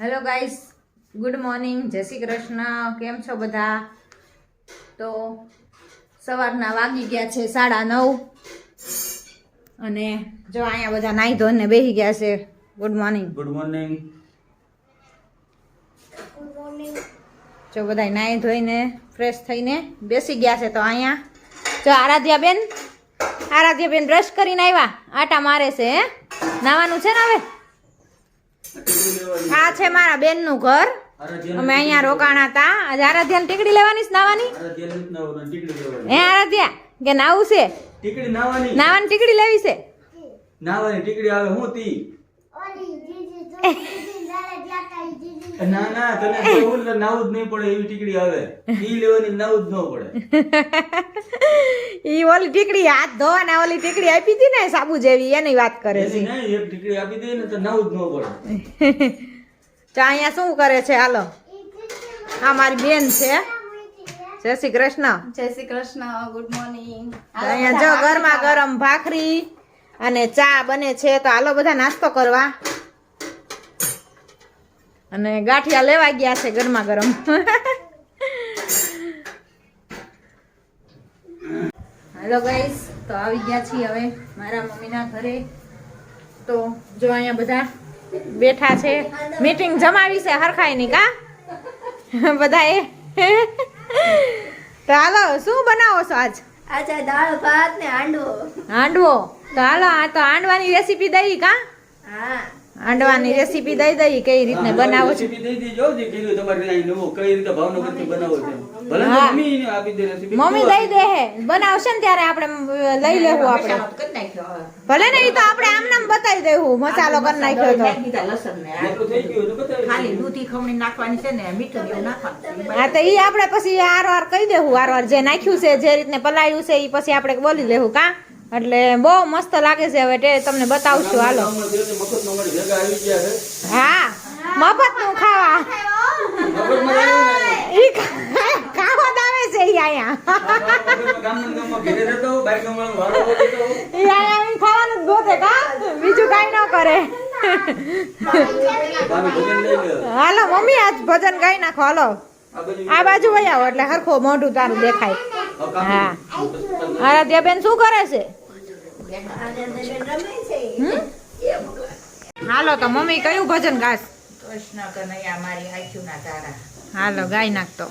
Hello guys, good morning, જય શ્રી કૃષ્ણ. કેમ છો બધા? તો સવારના વાગી ગયા છે 9:30 અને જો અહીંયા બધા નાહી ધોઈને બેસી ગયા છે. Good morning. Good morning. જો બધા નાહી ધોઈને ફ્રેશ થઈને બેસી ગયા છે. તો અહીંયા જો આરાધ્યાબેન બ્રશ કરીને આવ્યા, આટા મારે છે. હે, નાવાનું છે ને હવે. આ છે મારા બેનનું ઘર. અમે અહીંયા રોકાણા હતા. આજે આરાધ્યાને ટીકડી લેવાની છે, નાવાની. હે આરાધ્યા, કે નાવું છે? ટીકડી નાવાની. નાવાની ટીકડી લેવી છે. નાવાની ટીકડી આવે હું તી? ના ના, તને કેવું નાવું જ નહીં પડે એવી ટીકડી આવે. ઈ લેવાની નાવું જ ન પડે. ઈ ઓલી ટીકડી હાથ ધોવાના ઓલી ટીકડી આપી હતી ને સાબુ જેવી, એની વાત કરે છે. નહીં, એક ટીકડી આપી દે ને તો નાવું જ ન પડે. તો અહીંયા શું કરે છે? હાલો, આ મારી બેન છે. જય શ્રી કૃષ્ણ. જય શ્રી કૃષ્ણ. Good morning. અહીંયા જો ગરમા ગરમ ભાખરી અને ચા બને છે. તો હાલો બધા નાસ્તો કરવા. અને ગાંઠિયા લેવા ગયા છે ગરમા ગરમ. હેલો ગાઈસ, તો આવી ગયા છીએ હવે મારા મમ્મીના ઘરે. તો જો અહીંયા બધા બેઠા છે, મીટિંગ જમાવી છે હરખાઈની. કા બધાએ તો હાલો, શું બનાવો છો આજ? આજે દાળ ભાત ને હાંડવો. હાંડવો. તો હાલો, આ તો હાંડવાની રેસીપી દઈ. કા હા, હાંડવાની રેસીપી દઈ કઈ રીતને બનાવો છો. રેસીપી દઈ દેજો જે કીધું તમારે અહીં નવો કઈ રીતે ભાવનગરથી બનાવો છે. ભલે હા. મમ્મી આપી દે રેસીપી. મમ્મી દઈ દે હે, બનાવશે ને ત્યારે આપણે લઈ લેવું. આપણે ભલે ને, ઈ તો આપણે આમ નામ બતાવી દેવું. મસાલો કરી નાખ્યો તો એટલું થઈ ગયું તો બતાવી ખાલી દૂધી ખમણી નાખવાની છે ને મીઠું એવું નાખવાનું. હા, તો ઈ આપણે પછી આરવાર કહી દેવું. આરવાર જે નાખ્યું છે, જે રીતને પલાળ્યું છે, ઈ પછી આપણે બોલી લેવું. કા એટલે બહુ મસ્ત લાગે છે. હવે તમને બતાવશું. હાલો. મફતમાં અમારી ભેગા આવી ગયા છે. હા, મફત નું ખાવા. મફતમાં આવ્યું ને. ઈ ખાવા જ આવે છે ઈ અહીંયા. ગામમાં ઘેરે રહેતો હોઉં, બાઈક ગામમાં વાળો હોતો હોઉં. ઈ અહીંયા આવીને ખાવાનું જ ગોતે. કા બીજું કાઈ ન કરે. ભાભી ભોજન લઈ લે. હાલો મમ્મી, આજ ભજન ગાઈ નાખો. હાલો, આ બાજુ વહી આવો એટલે હરખો મોઢું તારું દેખાય. હા, આરાધ્યાબેન શું કરે છે? હાલો, તો મમ્મી કયું ભજન ગાસ? કૃષ્ણ કનૈયા મારી આંખ્યું ના તારા. હાલો, ગાઈ નાખતો.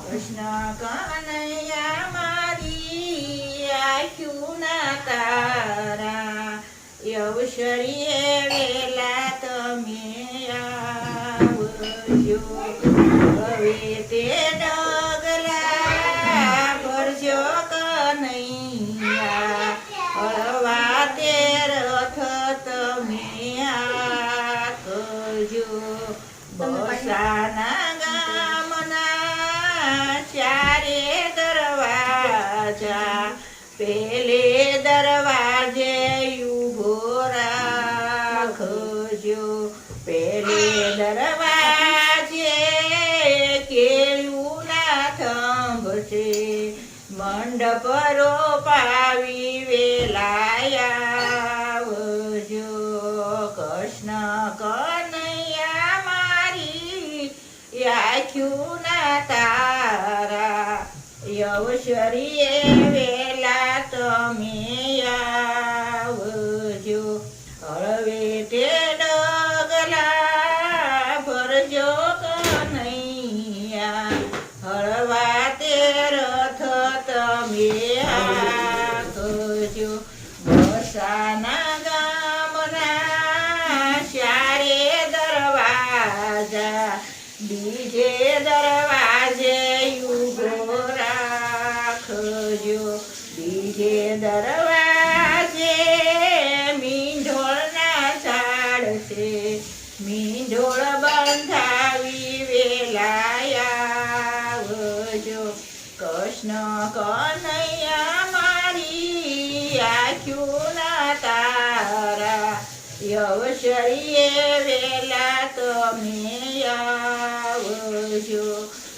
કૃષ્ણ કનૈયા મારી આંખ્યું ના તારા, યવશરીએ વેલા તમે આવજો. હવે તે ડગલા ભરજો કનૈયા, હળવા તે રથ તમે આકજો. બસાના ગામના ચારે દરવાજા, પેલે દરવાજે ઊભો રાખજો. પેલે દરવાજે કેળું ના થંભશે, મંડપ રોપાવી વેલાયા આવજો. કૃષ્ણ કનૈયા મારી આંખ્યું ના તારા, યવશરીએ વેલા તમે આવજો. હળવે તે ડગલા ભરજો કનૈયા, હળવા તે રથ તમે આકજો. બસાના ગામના ચારે દરવાજા, બીજે દરવાજે ઊભો રાખજો. બીજે દરવાજે મીંઢોળના ઝાડ છે, મીંઢોળ બંધાવી વેલાયા આવજો. કૃષ્ણ કનૈયા મારી આંખ્યું ના તારા, યવશરીએ વેલા તમે આવજો.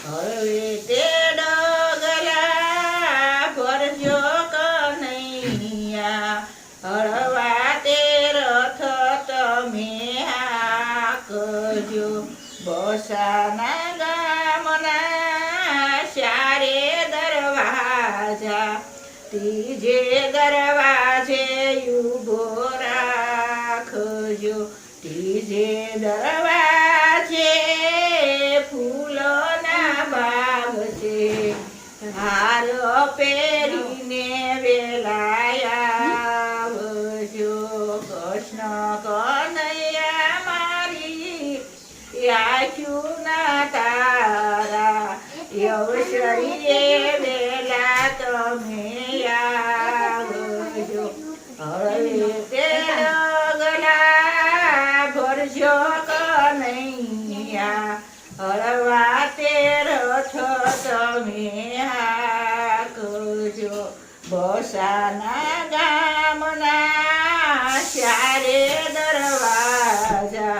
હવે તે ડગલા ભરજો કનૈયા, હળવા તે રથ તમે હાકજો. રાખજો બસાના ગામના ચારે દરવાજા ત્રીજે દરવાજે ઊભો રાખજો ત્રીજે દરવાજે ફૂલોના બાગ છે હાર પહેરીને વેલાયા આવજો કૃષ્ણ કનૈયા મારી આંખોના તારા યવશરીએ વેલા તમે આવજો હવે તે ગલા ભરજો કનૈયા હળવા તે રથ તમે હાકજો બસાના ગામના ચારે દરવાજા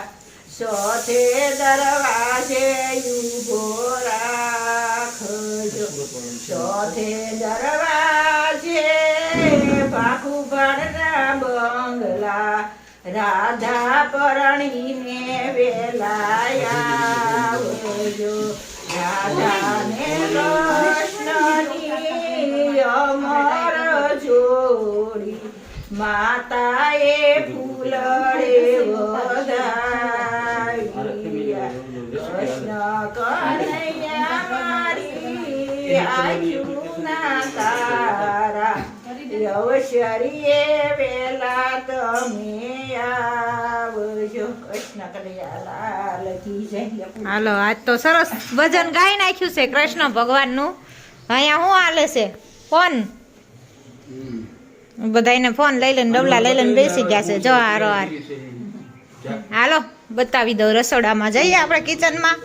ચોથે દરવાજે ઊભો રાખજો ચોથે દરવાજે ભાખુભણના બંગલા રાધા પરણીને વેલાયા આવજો રાધાને કૃષ્ણની અમર જોડી માતાએ ફૂલડે વધાવ્યા કૃષ્ણ કનૈયા મારી આંખોના તારા યવશરીએ વેલા તમે આવજો કૃષ્ણ કનૈયા લાલ કી જય. હાલો આજ તો સરસ ભજન ગાઈ નાખ્યું છે કૃષ્ણ ભગવાનનું. અહીંયા શું હાલે છે? ફોન બધાને ફોન લઈ લઈને ડબલા લઈ લઈને બેસી ગયા છે. જો હારો હાર હાલો બતાવી દઉં. રસોડામાં જઈએ આપણે કિચનમાં.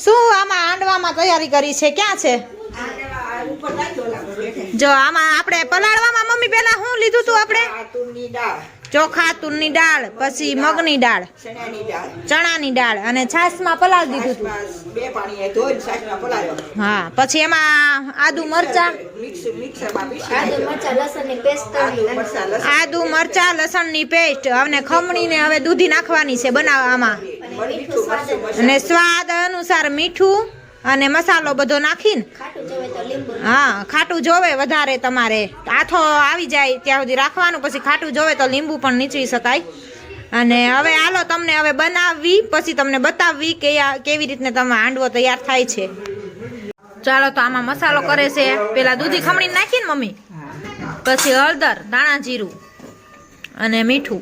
શું આમાં હાંડવામાં તૈયારી કરી છે? ક્યાં છે? જો આમાં આપણે પલાળવામાં મમ્મી પેલા શું લીધું તું આપણે? તુરની દાળ, ચોખા તુરની દાળ, પછી મગની દાળ, ચણાની દાળ, ચણાની દાળ અને છાશમાં પલાળી દીધું તું. બે પાણીએ ધોઈને શાકમાં પલાળ્યો. હા પછી એમાં આદુ મરચા, મિક્સરમાં પીસી આદુ નાખ્યો. મરચાં લસણની પેસ્ટ આદુ મરચાં લસણ આદુ મરચા લસણની પેસ્ટ અને ખમણીને હવે દૂધી નાખવાની છે બનાવવામાં. મીઠું મરચું અને સ્વાદ અનુસાર મીઠું અને મસાલો બધો નાખીને ખાટું જોવે તો લીંબુ હા ખાટું જોવે વધારે તમારે આથો આવી જાય ત્યાં સુધી રાખવાનું. પછી ખાટું જોવે તો લીંબુ પણ નીચવી શકાય. અને હવે હાલો તમને હવે બનાવવી પછી તમને બતાવવી કે કેવી રીતને તમે હાંડવો તૈયાર થાય છે. ચાલો તો આમાં મસાલો કરે છે. પેલા દૂધી ખમણી નાખીને મમ્મી, પછી હળદર, ધાણા જીરું અને મીઠું.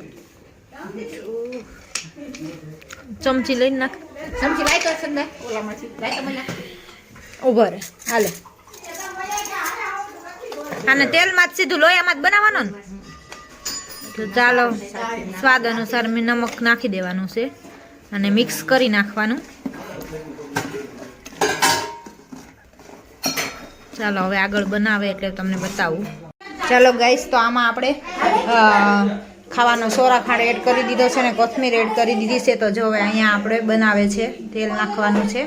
ચમચી લઈને નાખ. ચમચી લાય તો સંદા ઓલામાંથી લાય તો મને. ઉભો રહે હાલે. અને તેલમાં જ સીધું લોયામાં જ બનાવવાનો ને. તો ચાલો સ્વાદ અનુસાર નમક નાખી દેવાનું છે અને મિક્સ કરી નાખવાનું. ચાલો હવે આગળ બનાવે એટલે તમને બતાવું. ચાલો ગાઈસ તો આમાં આપણે ખાવાનો સોરા ખાંડ એડ કરી દીધો છે ને કોથમીર એડ કરી દીધી છે. તો જો હવે અહીંયા આપણે બનાવે છે. તેલ નાખવાનું છે,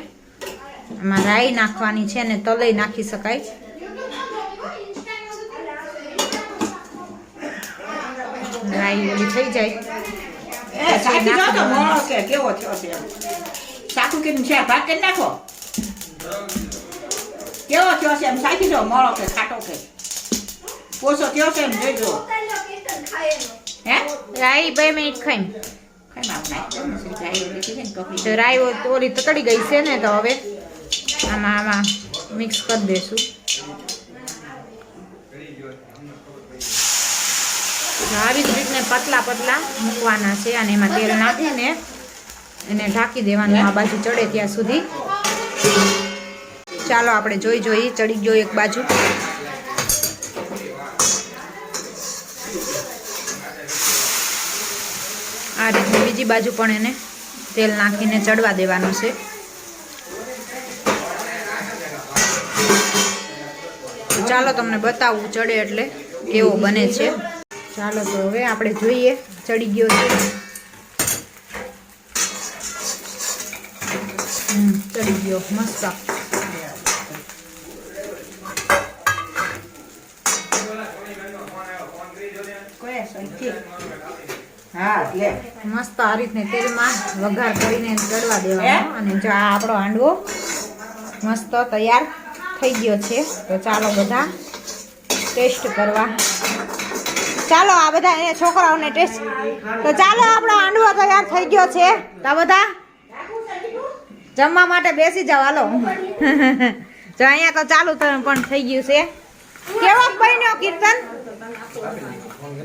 એમાં રાઈ નાખવાની છે અને તલઈ નાખી શકાય. રાઈ ઓલી થઈ જાય સાકી જો તો મોળો કે કેવો થયો છે એમ. સાકુ કે છે ભાગ કરી નાખો. કેવો થયો છે એમ સાકી જો મોળો કે ખાટો કે પોસો થયો છે એમ જોજો. હે રાઈ 2 મિનિટ ખાઈને કઈ માપ નાખ જાય લીધી ને કપડી. તો રાઈ ઓલી તતડી ગઈ છે ને તો હવે આમાં મિક્સ કરી દઈશું. આવી જ રીતને પતલા પતલા મૂકવાના છે અને એમાં તેલ નાખીને એને ઢાંકી દેવાનું આ બાજુ ચડે ત્યાં સુધી. ચાલો આપણે જોઈ ચડી ગયો એક બાજુ. આ રીતે બીજી બાજુ પણ એને તેલ નાખીને ચડવા દેવાનું છે. ચાલો તમને બતાવું ચડે એટલે કેવો બને છે. ચાલો તો હવે આપણે જોઈએ. ચડી ગયો છે. ચડી ગયો મસ્ત. કોઈ સંથી હા લે મસ્ત આ રીતને તેલમાં વઘાર કરીને ગળવા દેવાનો અને જો આ આપણો હાંડવો મસ્ત તૈયાર થઈ ગયો છે. તો ચાલો બધા ટેસ્ટ કરવા. ચાલો આ બધા અહીંયા છોકરાઓને ટેસ્ટ. તો ચાલો આપણો હાંડવો તૈયાર થઈ ગયો છે. તો બધા જમવા માટે બેસી જાઓ હાલો. જો અહીંયા તો ચાલુ પણ થઈ ગયું છે. કેવો બન્યો કીર્તન?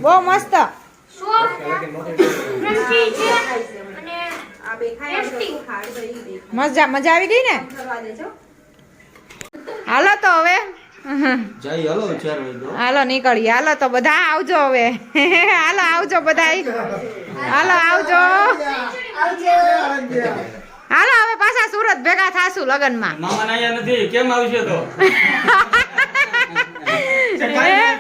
બહુ મસ્ત. મજા આવી ગઈ ને? હાલો તો હવે જઈ હાલો 4 વાગ્યો. હાલો નીકળીએ. હાલો તો બધા આવજો હવે. હાલો આવજો બધા. હાલો આવજો. હાલો હવે પાછા સુરત ભેગા થાશું લગનમાં. મામા નાયા નથી કેમ આવશે તો?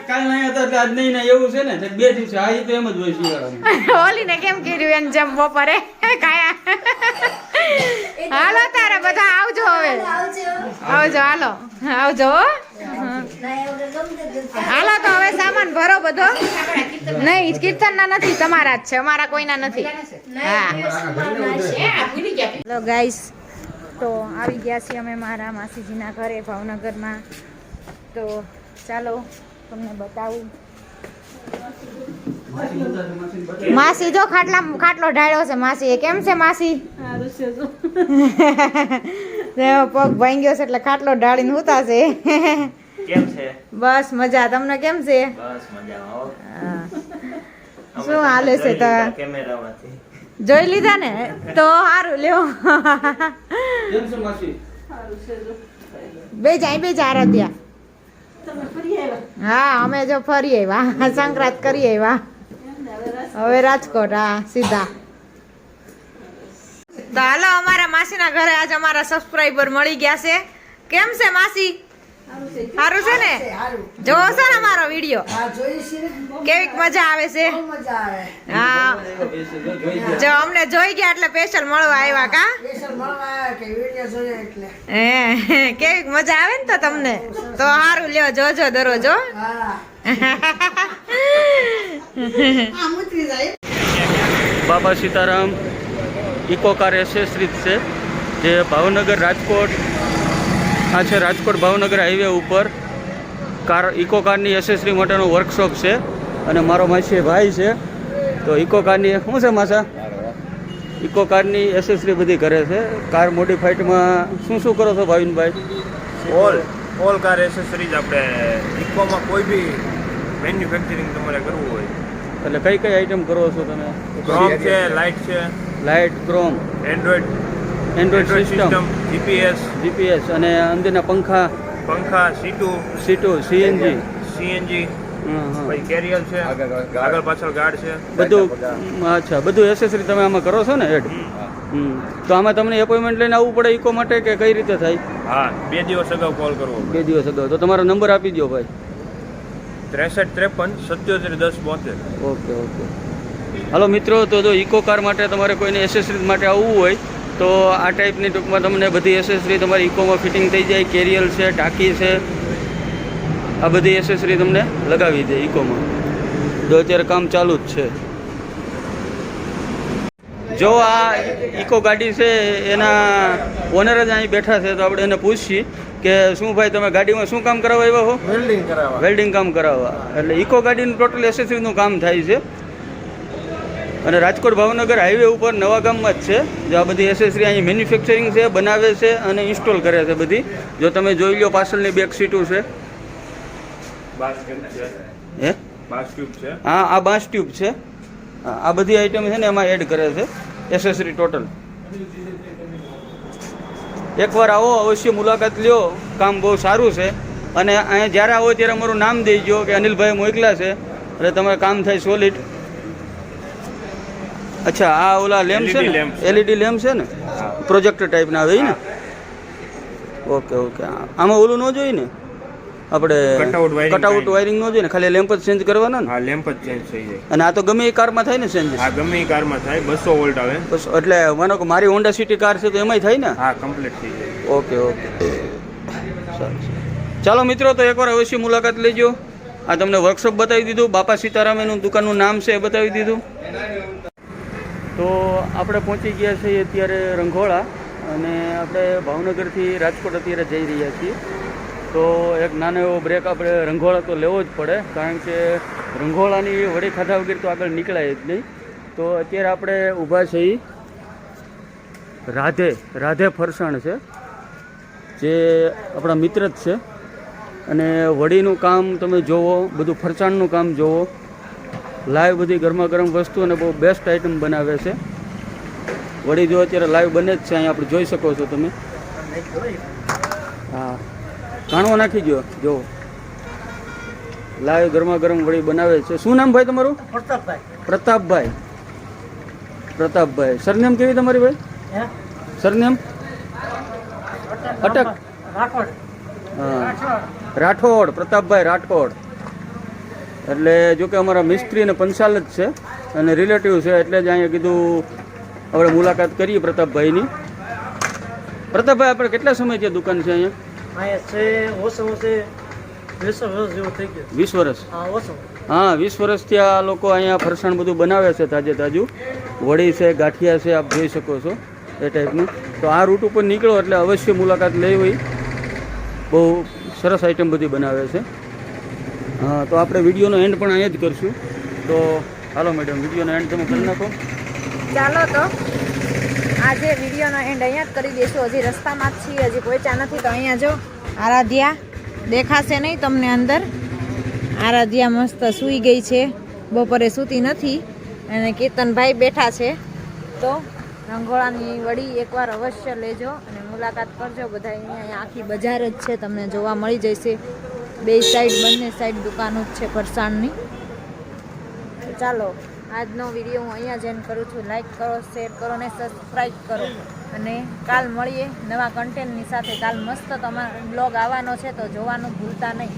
કાલ નાયા તો આજ નહીં ના એવું છે ને 2 દિવસે. આ ઈ તો એમ જ હોય શિયાળામાં. ઓલીને કેમ કર્યું એમ જેમ બપોરે કાયા. હાલો તારે બધા આવજો હવે. આવજો હાલો આવજો. હાલો તો હવે સામાન ભરો બધો. નહીં કીર્તનના નથી, તમારા જ છે, અમારા કોઈના નથી. હા હેલો ગાઈસ, તો આવી ગયા છીએ અમે મારા માસીજીના ઘરે ભાવનગરમાં. તો ચાલો તમને બતાવું. માસી જો ખાટલો ઢાળ્યો છે. માસી કેમ છે માસી? પગ ભાંગ્યો છે એટલે ખાટલો ઢાળીને ઉતા છે. કેમ છે? બસ મજા. તમને કેમ છે? બસ મજામાં. શું હાલે છે? તો કેમેરામાંથી જોઈ લીધા ને તો સારું લ્યો. કેમ છે માસી? બે જા ત્યાં. હા અમે જો ફરી આવ્યા, સંક્રાંત કરી આવ્યા. હવે રાજકોટ. હા સીધા. તો હાલો અમારા માસીના ઘરે આજે અમારા સબસ્ક્રાઇબર મળી ગયા છે. કેમ છે માસી? સારું છે ને? જોવો છો ને અમારો વિડીયો? કેવીક મજા આવે છે? હા જો અમને જોઈ ગયા એટલે સ્પેશિયલ મળવા આવ્યા કા? હે કેવીક મજા આવે ને તો તમને તો સારું લ્યો જોજો દરરોજ. બાબા સીતારામ ઇકો કાર એસેસરીઝ છે જે ભાવનગર રાજકોટ, આ છે રાજકોટ ભાવનગર હાઈવે ઉપર કાર ઇકો કારની એસેસરી માટેનો વર્કશોપ છે. અને મારો માસી ભાઈ છે. તો ઇકો કારની શું છે માસા? ઇકો કારની એસેસરી બધી કરે છે. કાર મોડિફાઈડમાં શું કરો છો ભાવિનભાઈ? ઓલ કાર એસેસરીઝ આપણે ઇકોમાં કોઈ બી મેન્યુફેક્ચરિંગ તમારે કરવું હોય એટલે કઈ કઈ આઈટમ કરો છો તમે? ક્રોમ છે, લાઇટ છે, light, chrome, Android system, GPS અને અંદરના પંખા, સીટો, સીએનજી, પછી કેરિયર છે, આગળ પાછળ ગાર્ડ છે, બધું. અચ્છા, બધું એસેસરી તમે આમાં કરો છો ને એડ? તો આમાં તમને એપોઇન્ટમેન્ટ લઈને આવવું પડે ઇકો માટે કે કઈ રીતે થાય? હા, 2 દિવસ અગાઉ કોલ કરવો. 2 દિવસ અગાઉ. તો તમારો નંબર આપી દો ભાઈ. 63 53 77 10 72. ઓકે. હાલો મિત્રો, તો જો ઇકો કાર માટે તમારે કોઈને એસેસરીઝ માટે આવવું હોય તો આ ટાઈપની ટૂંકમાં તમને બધી એસેસરી તમારી ઇકોમાં ફિટિંગ થઈ જાય. કેરિયર છે, ટાંકી છે, આ બધી એસેસરી તમને લગાવી દે ઇકોમાં. જો અત્યારે કામ ચાલુ જ છે. જો આ ઇકો ગાડી છે એના ઓનર જ અહીં બેઠા છે. તો આપણે એને પૂછીએ કે શું ભાઈ તમે ગાડીમાં શું કામ કરાવવા આવ્યા હો? વેલ્ડિંગ કામ કરાવવા. એટલે ઇકો ગાડીનું ટોટલ એસેસરીનું કામ થાય છે. અને રાજકોટ ભાવનગર હાઈવે ઉપર નવા ગામમાં જ છે. જો આ બધી એસેસરી અહીં મેન્યુફેક્ચરિંગ છે, બનાવે છે અને ઇન્સ્ટોલ કરે છે બધી. જો તમે જોઈ લો પાછળની બેક સીટો છે. હે હા, આ બાસ ટ્યુબ છે. આ બધી આઈટમ છે ને એમાં એડ કરે છે એસેસરી ટોટલ. એકવાર આવો, અવશ્ય મુલાકાત લ્યો. કામ બહુ સારું છે. અને અહીંયા જ્યારે આવો ત્યારે અમારું નામ દેજો કે અનિલભાઈ મોકલા છે એટલે તમારે કામ થાય સોલિડ. અચ્છા, આ ઓલા લેમ્પ છે ને, એલઈડી લેમ્પ છે ને, પ્રોજેક્ટર ટાઈપના આવે ને? ઓકે. આમાં ઓલું ન જોઈએ ને આપણે કટઆઉટ વાયરિંગ ન જોઈએ ને, ખાલી લેમ્પ જ ચેન્જ કરવાના ને? હા, લેમ્પ જ ચેન્જ થઈ જાય. અને આ તો ગમે એ કારમાં થાય ને ચેન્જ? હા, ગમે એ કારમાં થાય. 200 વોલ્ટ આવે. બસ એટલે માનો કે મારી હોન્ડા સિટી કાર છે તો એમાંય થાય ને? હા, કમ્પ્લીટ થઈ જાય. ઓકે. સારું. ચાલો મિત્રો, તો એકવાર અવશ્ય મુલાકાત લેજો. આ તમને વર્કશોપ બતાવી દીધું. બાપા સીતારામ એનું દુકાનનું નામ છે એ બતાવી દીધું. તો આપણે પહોંચી ગયા છીએ અત્યારે રંઘોળા અને આપણે ભાવનગરથી રાજકોટ અત્યારે જઈ રહ્યા છીએ. તો એક નાનો એવો બ્રેક આપણે રંઘોળા તો લેવો જ પડે, કારણ કે રંઘોળાની વડી ખાધા વગર તો આગળ નીકળાય જ નહીં. તો અત્યારે આપણે ઊભા છીએ રાધે ફરસાણ છે, જે આપણા મિત્ર જ છે. અને વડીનું કામ તમે જોવો, બધું ફરસાણનું કામ જોવો, લાઈવ બધી ગરમા ગરમ વસ્તુ અને બહુ બેસ્ટ આઈટમ બનાવે છે. વડી જો અત્યારે લાઈવ બને જ છે, અહીંયા આપણે જોઈ શકો છો તમે. હા, કાણવો નાખી ગયો, જો લાઈવ ગરમા ગરમ વડી બનાવે છે. શું નામ ભાઈ તમારું? પ્રતાપભાઈ. સરનેમ કેવી તમારી ભાઈ? સરનેમ અટક? હા, રાઠોડ. પ્રતાપભાઈ રાઠોડ. એટલે જો કે અમારા મિસ્ત્રી અને પંચાલ જ છે અને રિલેટિવ છે, એટલે જ અહીંયા કીધું આપણે મુલાકાત કરીએ પ્રતાપભાઈની. પ્રતાપભાઈ, આપણે કેટલા સમયથી દુકાન છે અહીંયા? 20 વર્ષ. હા, 20 વર્ષથી આ લોકો અહીંયા ફરસાણ બધું બનાવે છે, તાજું. વડી છે, ગાંઠિયા છે, આપ જોઈ શકો છો એ ટાઈપનું. તો આ રૂટ ઉપર નીકળો એટલે અવશ્ય મુલાકાત લેવી. બહુ સરસ આઈટમ બધી બનાવે છે. હા, તો આપણે વિડીયોનો એન્ડ પણ અહીંયા જ કરશું. તો હાલો મેડમ, વિડીયોનો એન્ડ તમે કરી નાખો. ચાલો, તો આજે વિડીયોનો એન્ડ અહીંયા જ કરી દઈશું. હજી રસ્તામાં જ છીએ, હજી પહોંચ્યા નથી. તો અહીંયા જો આરાધ્યા દેખાશે નહીં તમને અંદર. આરાધ્યા મસ્ત સૂઈ ગઈ છે, બપોરે સૂતી નથી. અને કેતનભાઈ બેઠા છે. તો રંઘોળાની વડી એકવાર અવશ્ય લેજો અને મુલાકાત કરજો બધા. અહીંયા આખી બજાર જ છે, તમને જોવા મળી જશે. બે સાઈડ, બંને સાઈડ દુકાનો જ છે ફરસાણની. તો ચાલો, આજનો વિડીયો હું અહીંયા જ એન્ડ કરું છું. લાઈક કરો, શેર કરો અને સબસ્ક્રાઈબ કરો. અને કાલ મળીએ નવા કન્ટેન્ટની સાથે. કાલ મસ્ત તમારો બ્લોગ આવવાનો છે, તો જોવાનું ભૂલતા નહીં.